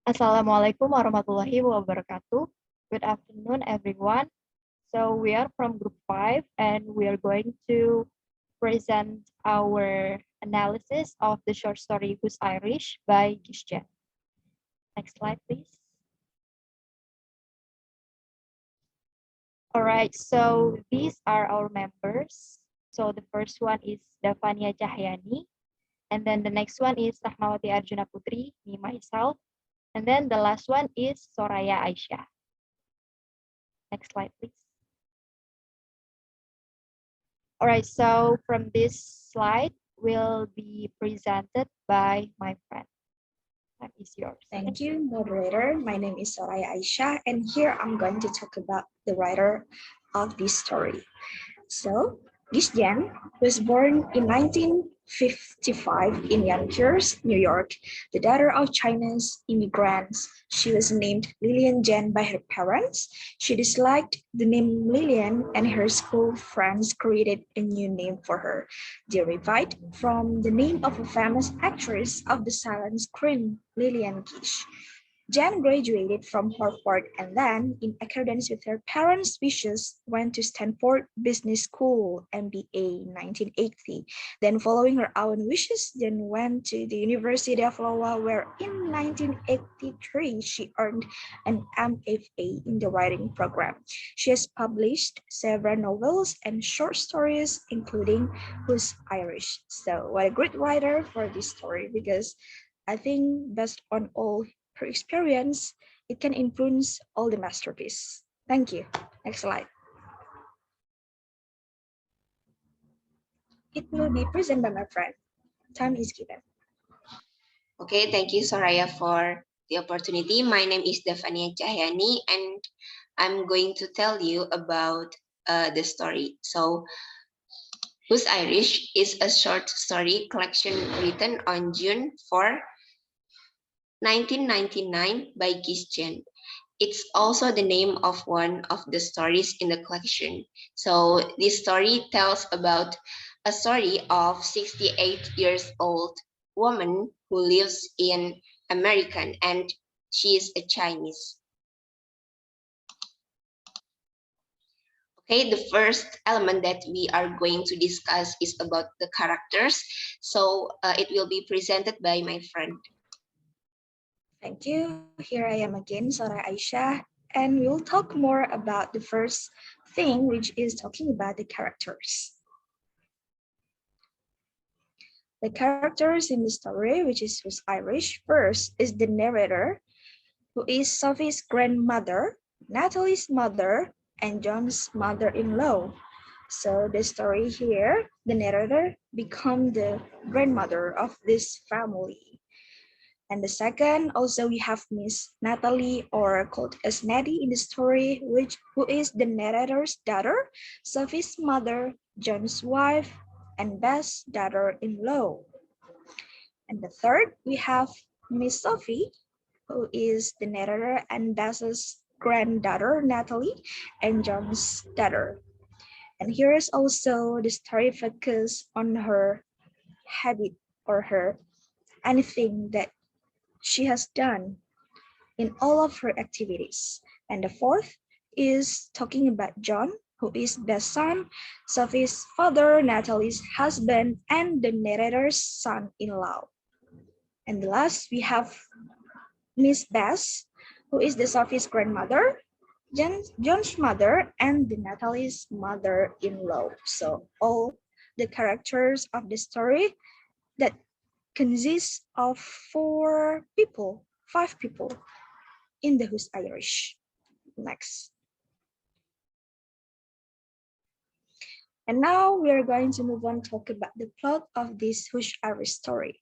Assalamualaikum warahmatullahi wabarakatuh. Good afternoon, everyone. So we are from group 5 and we are going to present our analysis of the short story Who's Irish by Gish Jen. Next slide, please. All right, so these are our members. So the first one is Daffania Cahyani, and then the next one is Rahmawati Arjunaputri, me myself, and then the last one is Soraya Aisyah. Next slide, please. All right, so from this slide will be presented by my friend. That is yours. Thank you, moderator. My name is Soraya Aisyah, and here I'm going to talk about the writer of this story. So, Gish Jen was born in 1955 in Yonkers, New York, the daughter of Chinese immigrants. She was named Lillian Jen by her parents. She disliked the name Lillian, and her school friends created a new name for her, derived from the name of a famous actress of the silent screen, Lillian Gish. Jen graduated from Harvard and then, in accordance with her parents' wishes, went to Stanford Business School, MBA, 1980. Then, following her own wishes, Jen went to the University of Iowa, where in 1983 she earned an MFA in the writing program. She has published several novels and short stories, including Who's Irish. So, what a great writer for this story, because I think based on all her experience, it can influence all the masterpiece. Thank you. Next slide. It will be presented by my friend. Time is given. Okay, thank you, Soraya, for the opportunity. My name is Daffania Cahyani, and I'm going to tell you about the story. So, Who's Irish is a short story collection written on June 4, 1999 by Gish Jen. It's also the name of one of the stories in the collection. So this story tells about a story of 68 years old woman who lives in America, and she is a Chinese. Okay, the first element that we are going to discuss is about the characters. So it will be presented by my friend. Thank you. Here I am again, Soraya Aisyah, and we'll talk more about the first thing, which is talking about the characters. The characters in the story, which is Who's Irish, first is the narrator, who is Sophie's grandmother, Natalie's mother, and John's mother-in-law. So the story here, the narrator become the grandmother of this family. And the second, also we have Miss Natalie, or called as Nettie in the story, who is the narrator's daughter, Sophie's mother, John's wife, and Bess' daughter-in-law. And the third, we have Miss Sophie, who is the narrator, and Bess's granddaughter, Natalie, and John's daughter. And here is also the story focus on her habit or her anything that she has done in all of her activities. And the fourth is talking about John, who is Bess' son, Sophie's father, Natalie's husband, and the narrator's son-in-law. And the last, we have Miss Bess, who is the Sophie's grandmother, John's mother, and the Natalie's mother-in-law. So all the characters of the story that consists of five people in the Who's Irish. Next. And now we are going to move on to talk about the plot of this Who's Irish story.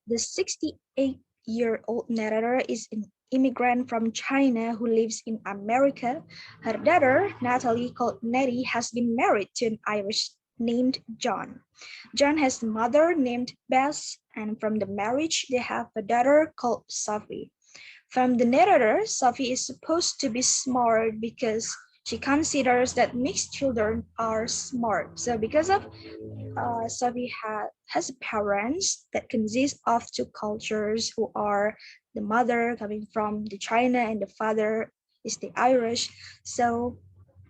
The 68-year-old narrator is an immigrant from China who lives in America. Her daughter, Natalie, called Nettie, has been married to an Irish named John. John has a mother named Bess, and from the marriage, they have a daughter called Sophie. From the narrator, Sophie is supposed to be smart because She considers that mixed children are smart. So because of Sophie has parents that consist of two cultures who are the mother coming from the China and the father is the Irish. So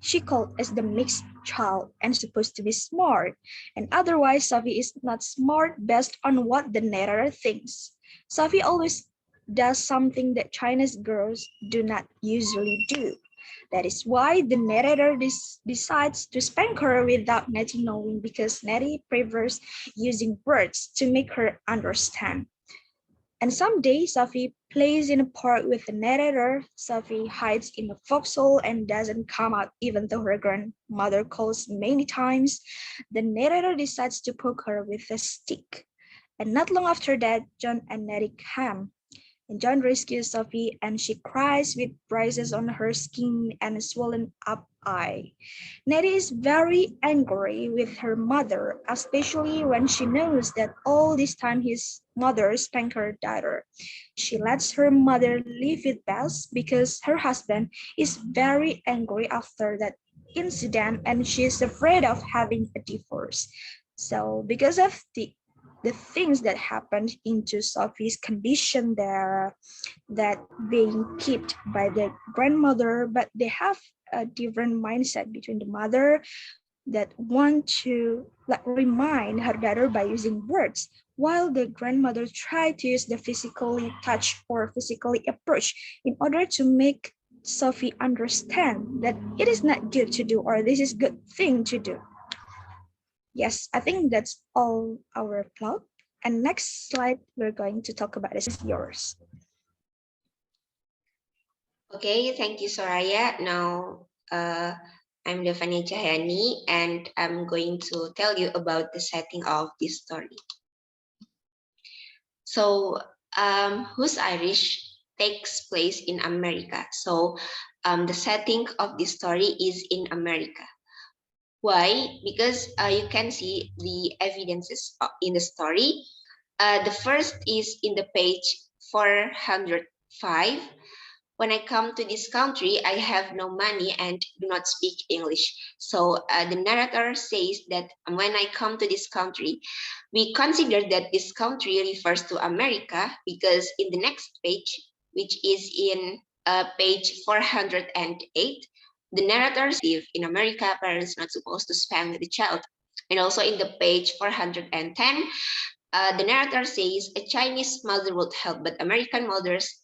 she called as the mixed child and supposed to be smart. And otherwise, Sophie is not smart based on what the narrator thinks. Sophie always does something that Chinese girls do not usually do. That is why the narrator decides to spank her without Nettie knowing because Nettie prefers using words to make her understand. And someday, Sophie plays in a park with the narrator. Sophie hides in a foxhole and doesn't come out even though her grandmother calls many times. The narrator decides to poke her with a stick. And not long after that, John and Nettie come. And John rescues Sophie and she cries with bruises on her skin and a swollen up eye. Nettie is very angry with her mother, especially when she knows that all this time his mother spanked her daughter. She lets her mother live with Bess because her husband is very angry after that incident and she is afraid of having a divorce. So because of the things that happened into Sophie's condition there, that being kept by the grandmother, but they have a different mindset between the mother that want to like remind her daughter by using words, while the grandmother tried to use the physically touch or physically approach in order to make Sophie understand that it is not good to do or this is good thing to do. Yes, I think that's all our plot. And next slide, we're going to talk about is yours. Okay, thank you, Soraya. Now, I'm Daffania Cahyani, and I'm going to tell you about the setting of this story. So, Who's Irish takes place in America. So, the setting of this story is in America. Why? Because you can see the evidences in the story. The first is in the page 405. When I come to this country, I have no money and do not speak English. So the narrator says that when I come to this country, we consider that this country refers to America because in the next page, which is in page 408, the narrator says in America, parents not supposed to spank the child. And also in the page 410, the narrator says a Chinese mother would help, but American mothers,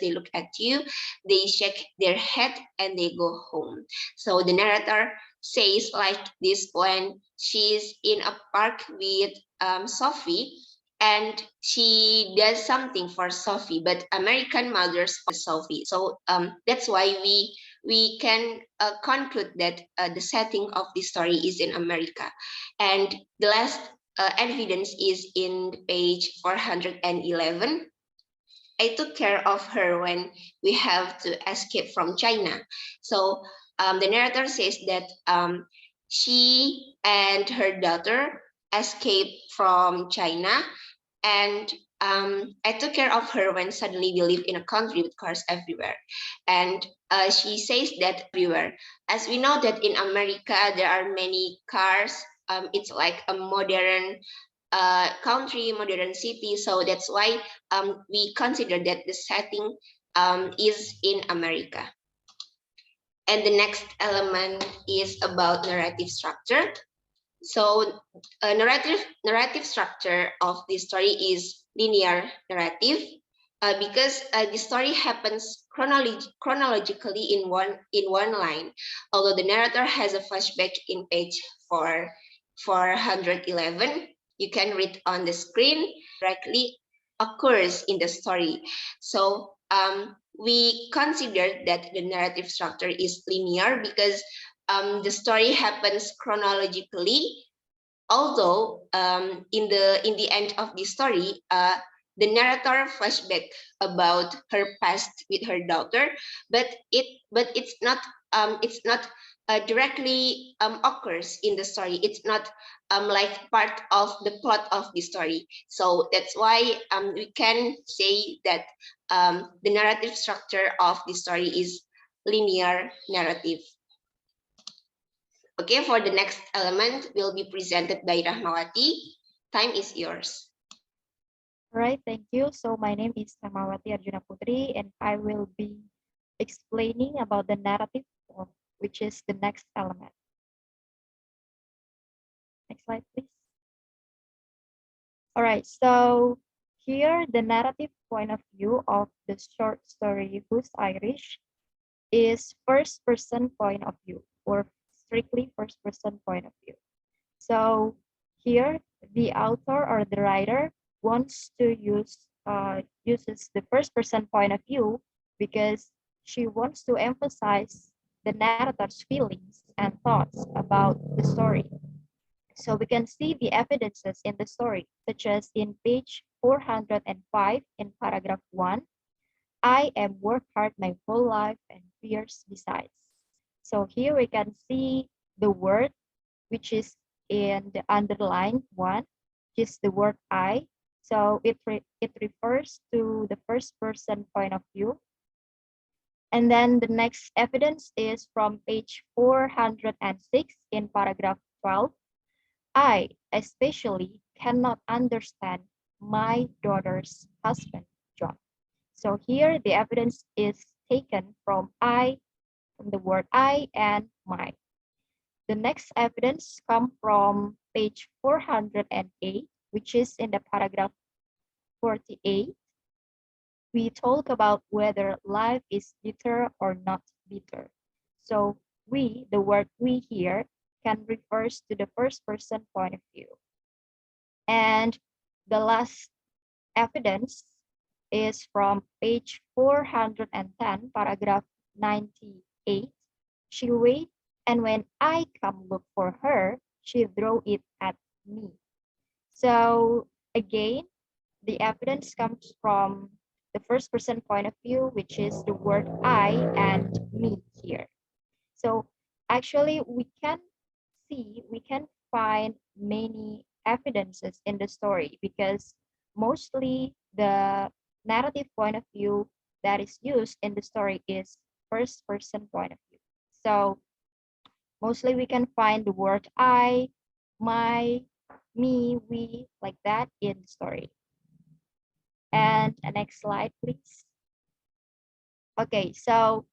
they look at you, they shake their head, and they go home. So the narrator says like this when she's in a park with Sophie, and she does something for Sophie, but American mothers for Sophie. So that's why we can conclude that the setting of this story is in America. And the last evidence is in page 411. I took care of her when we have to escape from China. So the narrator says that she and her daughter escaped from China, and I took care of her when suddenly we live in a country with cars everywhere. And she says that everywhere. As we know that in America, there are many cars. It's like a modern country, modern city. So that's why we consider that the setting is in America. And the next element is about narrative structure. So narrative structure of this story is linear narrative because the story happens chronologically in one line. Although the narrator has a flashback in page 411, you can read on the screen directly occurs in the story. So we consider that the narrative structure is linear because the story happens chronologically. Although in the end of the story, the narrator flashback about her past with her daughter, but it's not directly occurs in the story. It's not like part of the plot of the story. So that's why we can say that the narrative structure of the story is linear narrative. Okay, for the next element will be presented by Rahmawati. Time is yours. All right, thank you. So my name is Rahmawati Arjunaputri, and I will be explaining about the narrative form, which is the next element. Next slide, please. All right, so here the narrative point of view of the short story Who's Irish is first person point of view, or strictly first person point of view. So here the author or the writer wants to uses the first person point of view because she wants to emphasize the narrator's feelings and thoughts about the story. So we can see the evidences in the story, such as in page 405 in paragraph 1, I am work hard my whole life and fears besides. So here we can see the word which is in the underlined one, which is the word I. So it refers to the first person point of view. And then the next evidence is from page 406 in paragraph 12. I especially cannot understand my daughter's husband, John. So here the evidence is taken from the word I and my. The next evidence come from page 408, which is in the paragraph 48. We talk about whether life is bitter or not bitter. So we, the word we here, can refers to the first person point of view. And the last evidence is from page 410, paragraph 98. She wait, and when I come look for her, she throw it at me. So again, the evidence comes from the first person point of view, which is the word I and me here. So actually we can find many evidences in the story because mostly the narrative point of view that is used in the story is first person point of view. So mostly we can find the word I, my, me, we, like that in the story. And a next slide, please. Okay, so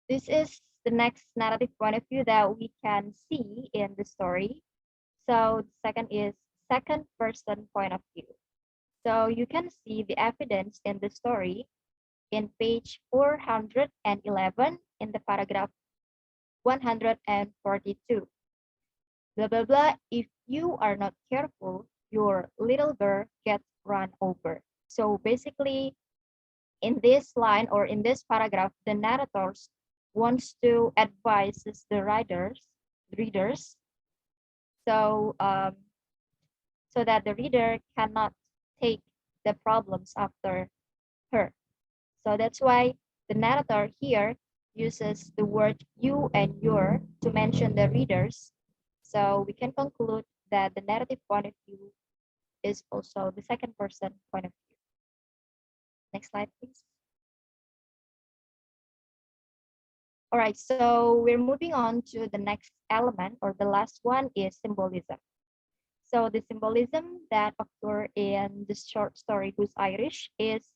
this is the next narrative point of view that we can see in the story. So the second is second person point of view. So you can see the evidence in the story in page 411 in the paragraph 142. Blah, blah, blah. If you are not careful, your little girl gets run over. So basically, in this line or in this paragraph, the narrators wants to advise the readers, so so that the reader cannot take the problems after her. So that's why the narrator here uses the word you and your to mention the readers. So we can conclude that the narrative point of view is also the second person point of view. Next slide, please. All right, so we're moving on to the next element, or the last one is symbolism. So the symbolism that occur in the short story Who's Irish is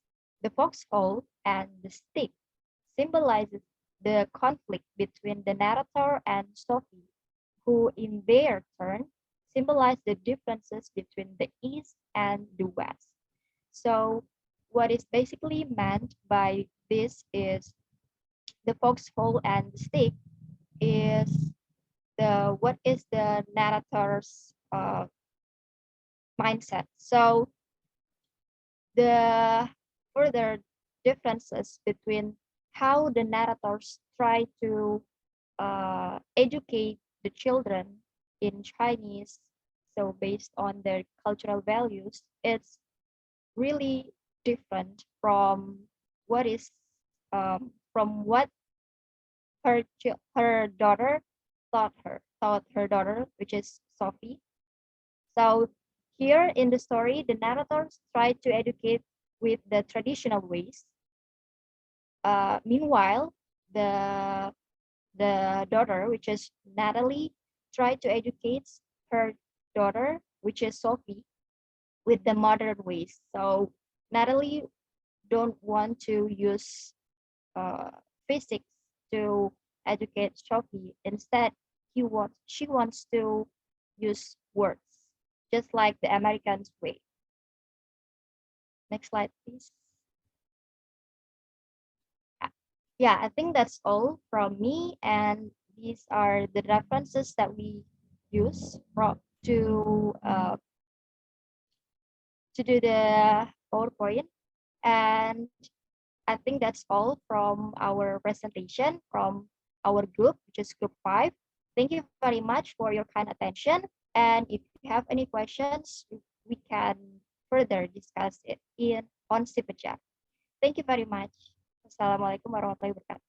the foxhole and the stick symbolizes the conflict between the narrator and Sophie, who in their turn symbolize the differences between the East and the West. So what is basically meant by this is the foxhole and the stick is what is the narrator's mindset. So the further differences between how the narrators try to educate the children in Chinese, so based on their cultural values, it's really different from what her daughter taught her daughter, which is Sophie. So here in the story, the narrators try to educate with the traditional ways. Meanwhile, the the daughter, which is Natalie, try to educate her daughter, which is Sophie, with the modern ways. So Natalie don't want to use physics to educate Sophie. Instead, she wants to use words, just like the Americans way. Next slide, please. Yeah, I think that's all from me, and these are the references that we use to do the PowerPoint. And I think that's all from our presentation from our group, which is group 5. Thank you very much for your kind attention. And if you have any questions, we can further discuss it on Super Chat. Thank you very much. Wassalamualaikum warahmatullahi wabarakatuh.